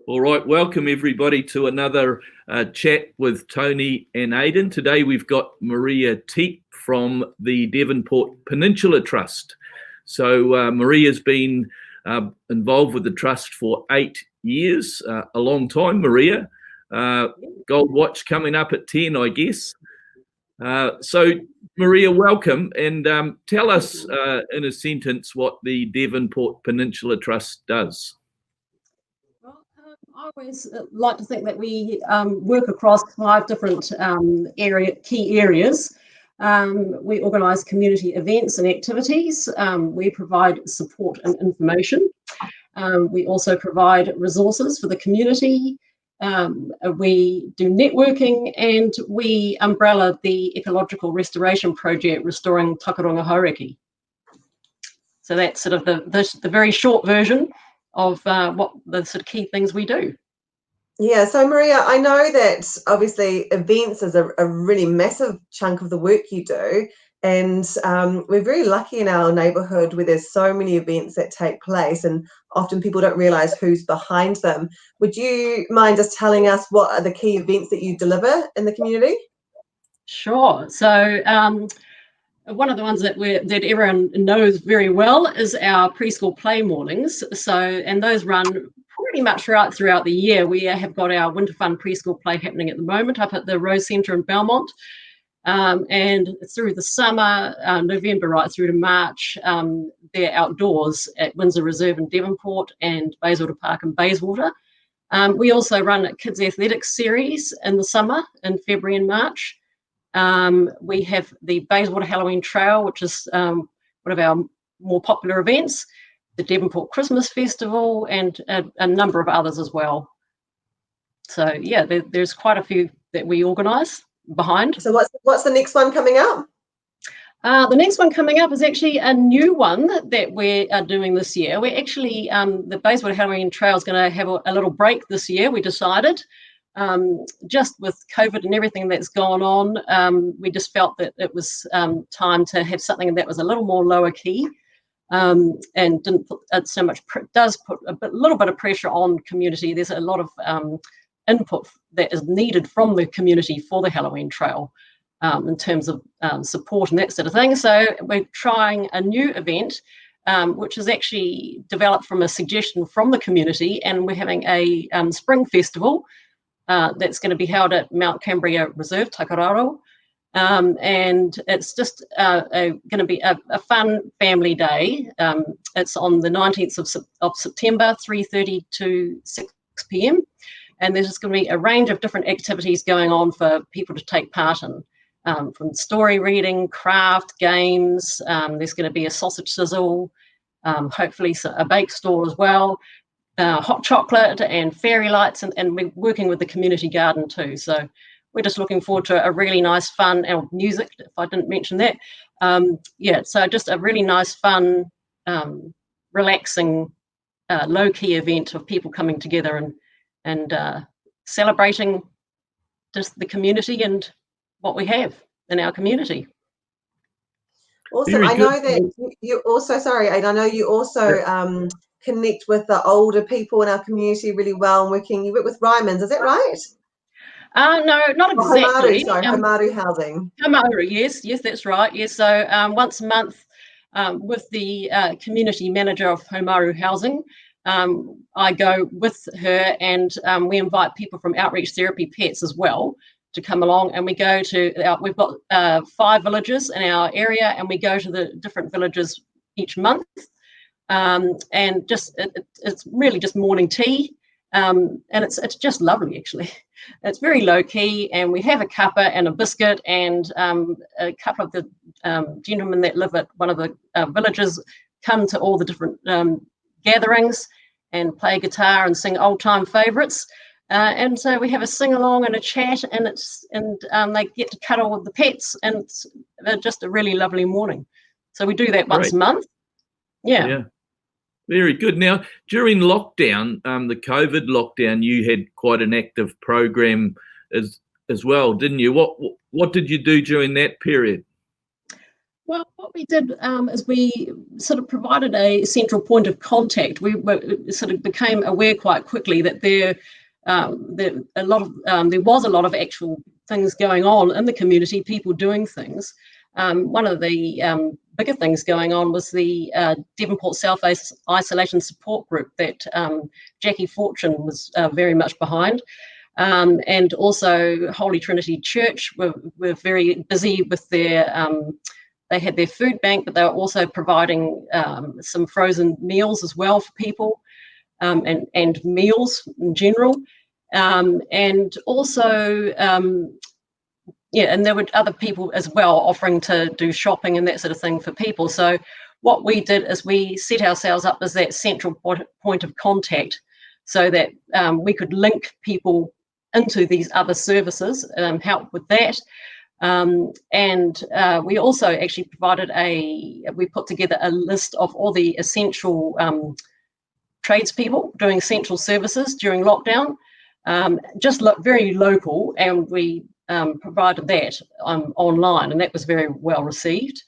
All right, welcome everybody to another chat with Tony and Aidan. Today we've got Maria Teape from the Devonport Peninsula Trust. So Maria's been involved with the trust for 8 years, a long time, Maria. Gold watch coming up at 10, I guess. So Maria, welcome, and tell us in a sentence what the Devonport Peninsula Trust does. I always like to think that we work across 5 different key areas. We organise community events and activities. We provide support and information. We also provide resources for the community. We do networking, and we umbrella the ecological restoration project, restoring Takarunga Haureki. So that's sort of the very short version of what the sort of key things we do. Yeah, so Maria, I know that obviously events is a really massive chunk of the work you do, and we're very lucky in our neighbourhood where there's so many events that take place, and often people don't realise who's behind them. Would you mind just telling us what are the key events that you deliver in the community? Sure. So one of the ones that everyone knows very well is our preschool play mornings. And those run pretty much throughout the year. We have got our Winter Fun preschool play happening at the moment up at the Rose Centre in Belmont. And through the summer, November right through to March, they're outdoors at Windsor Reserve in Devonport and Bayswater Park in Bayswater. We also run a kids athletics series in the summer in February and March. We have the Bayswater Halloween Trail, which is one of our more popular events, the Devonport Christmas Festival, and a number of others as well. So yeah, there's quite a few that we organise behind. So what's the next one coming up? The next one coming up is actually a new one that we are doing this year. We're actually, the Bayswater Halloween Trail is going to have a little break this year, we decided. Just with COVID and everything that's gone on, we just felt that it was time to have something that was a little more lower key, and didn't put so much, does put a little bit of pressure on community. There's a lot of input that is needed from the community for the Halloween Trail in terms of support and that sort of thing. So we're trying a new event, which is actually developed from a suggestion from the community, and we're having a spring festival that's going to be held at Mount Cambria Reserve, Takararo. And it's just going to be a fun family day. It's on the 19th of September, 3:30 to 6 p.m. And there's just going to be a range of different activities going on for people to take part in, from story reading, craft, games. There's going to be a sausage sizzle, hopefully a bake stall as well. Hot chocolate and fairy lights, and we're working with the community garden too. So we're just looking forward to a really nice, fun, and music, if I didn't mention that. Yeah, so just a really nice, fun, relaxing, low-key event of people coming together and celebrating just the community and what we have in our community. Awesome. I know that you also, sorry, Aidan, I know you also connect with the older people in our community really well, and you work with Ryman's, is that right? No, not exactly. Haumaru housing. Haumaru, yes, that's right. Yes, so once a month with the community manager of Haumaru Housing, I go with her, and we invite people from Outreach Therapy Pets as well to come along, and we go to, we've got 5 villages in our area, and we go to the different villages each month. And just it's really just morning tea, and it's just lovely actually. It's very low key, and we have a cuppa and a biscuit, and a couple of the gentlemen that live at one of the villages come to all the different gatherings and play guitar and sing old time favourites, and so we have a sing along and a chat, and they get to cuddle with the pets, and it's just a really lovely morning. So we do that once a month. Yeah. Very good. Now, during lockdown, the COVID lockdown, you had quite an active program as well, didn't you? What did you do during that period? Well, what we did is we sort of provided a central point of contact. We sort of became aware quite quickly that there was a lot of actual things going on in the community, people doing things. One of the bigger things going on was the Devonport Self-Isolation Support Group that Jackie Fortune was very much behind. And also Holy Trinity Church were very busy with their, they had their food bank, but they were also providing some frozen meals as well for people, and meals in general. And also, and there were other people as well offering to do shopping and that sort of thing for people. So what we did is we set ourselves up as that central point of contact so that we could link people into these other services, help with that. And we also actually provided we put together a list of all the essential tradespeople doing essential services during lockdown, just very local, and we provided that online, and that was very well received.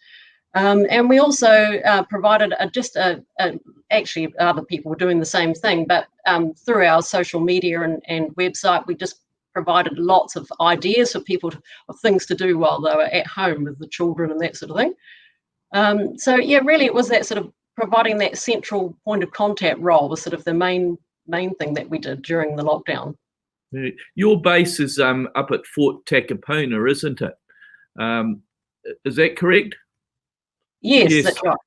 And we also provided actually other people were doing the same thing, but through our social media and website, we just provided lots of ideas for people of things to do while they were at home with the children and that sort of thing. So yeah, really it was that sort of providing that central point of contact role was sort of the main thing that we did during the lockdown. Your base is up at Fort Takapuna, isn't it? Is that correct? Yes, that's right.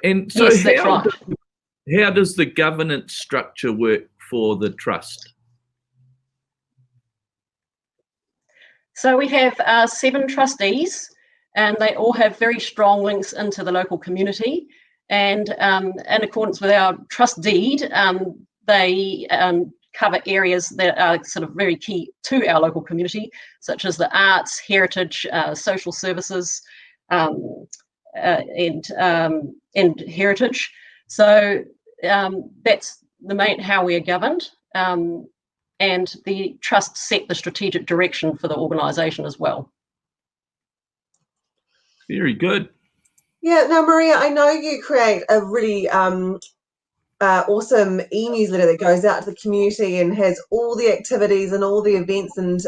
And so yes, that's right. How does the governance structure work for the trust? So we have 7 trustees, and they all have very strong links into the local community. And in accordance with our trust deed, they cover areas that are sort of very key to our local community, such as the arts, heritage, social services, and heritage. So that's the main how we are governed. And the trust set the strategic direction for the organisation as well. Very good. Yeah, now Maria, I know you create a really awesome e-newsletter that goes out to the community and has all the activities and all the events and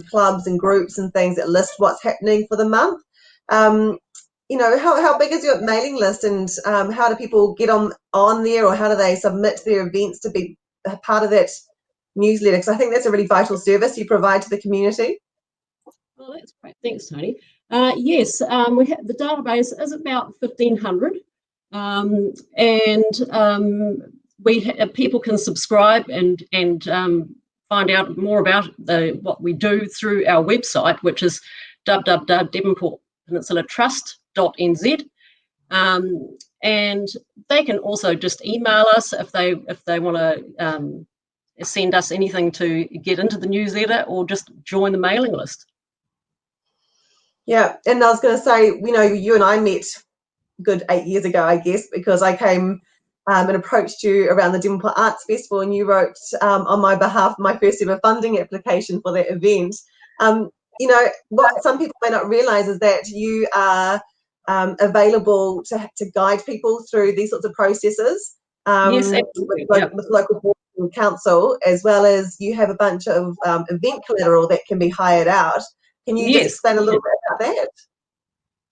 clubs and groups and things that list what's happening for the month. You know, how big is your mailing list, and how do people get on there, or how do they submit their events to be a part of that newsletter? Because I think that's a really vital service you provide to the community. Well, that's great. Thanks, Tony. Yes, we have the database is about 1,500, and people can subscribe and find out more about what we do through our website, which is www.devonport.peninsulatrust.nz. And they can also just email us if they want to send us anything to get into the newsletter, or just join the mailing list. Yeah, and I was going to say, you know, you and I met a good 8 years ago, I guess, because I came and approached you around the Devonport Arts Festival, and you wrote on my behalf my first ever funding application for that event. You know, what some people may not realise is that you are available to guide people through these sorts of processes. Yes, absolutely. With local board and council, as well as you have a bunch of event collateral that can be hired out. Can you just explain a little bit about that?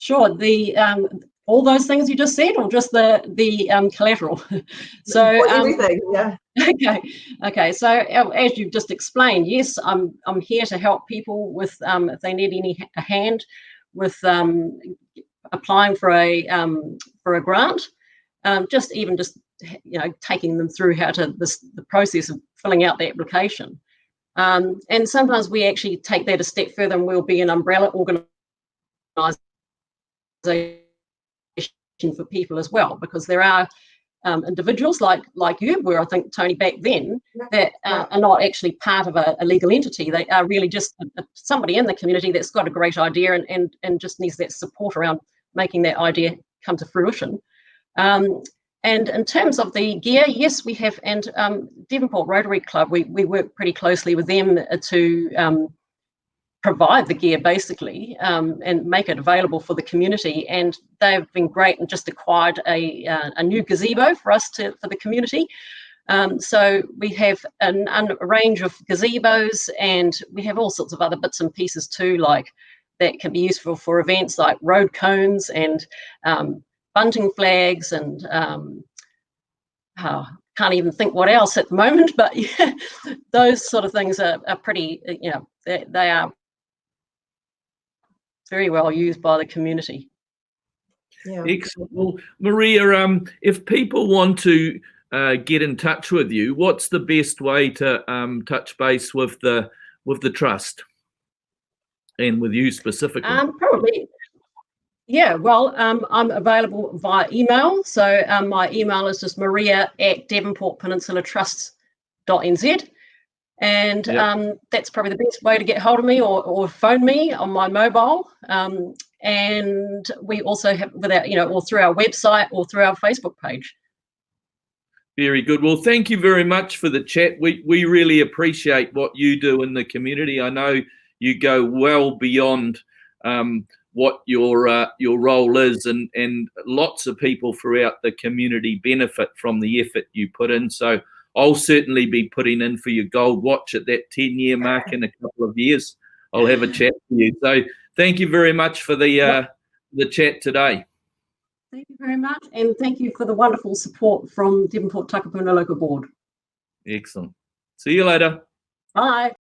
Sure. The all those things you just said, or just the collateral? So everything, yeah. Okay. So as you've just explained, yes, I'm here to help people with if they need a hand with applying for a grant, just you know, taking them through the process of filling out the application. And sometimes we actually take that a step further, and we'll be an umbrella organisation for people as well, because there are individuals like you, where I think, Tony, back then, that are not actually part of a legal entity. They are really just somebody in the community that's got a great idea and just needs that support around making that idea come to fruition. And in terms of the gear, yes, we have, and Devonport Rotary Club, we work pretty closely with them to provide the gear basically, and make it available for the community. And they've been great and just acquired a new gazebo for us for the community. So we have a range of gazebos, and we have all sorts of other bits and pieces too, like that can be useful for events like road cones and bunting flags, and can't even think what else at the moment, but yeah, those sort of things are pretty, they are very well used by the community. Yeah. Excellent. Well, Maria, if people want to get in touch with you, what's the best way to touch base with the trust and with you specifically? Probably, yeah. Well, I'm available via email. So my email is just maria@devonportpeninsulatrust.nz. And that's probably the best way to get hold of me, or phone me on my mobile. And we also have, or through our website or through our Facebook page. Very good. Well, thank you very much for the chat. We really appreciate what you do in the community. I know you go well beyond what your role is, and lots of people throughout the community benefit from the effort you put in. So I'll certainly be putting in for your gold watch at that 10-year mark in a couple of years. I'll have a chat with you. So thank you very much for the chat today. Thank you very much, and thank you for the wonderful support from Devonport Takapuna Local Board. Excellent. See you later. Bye.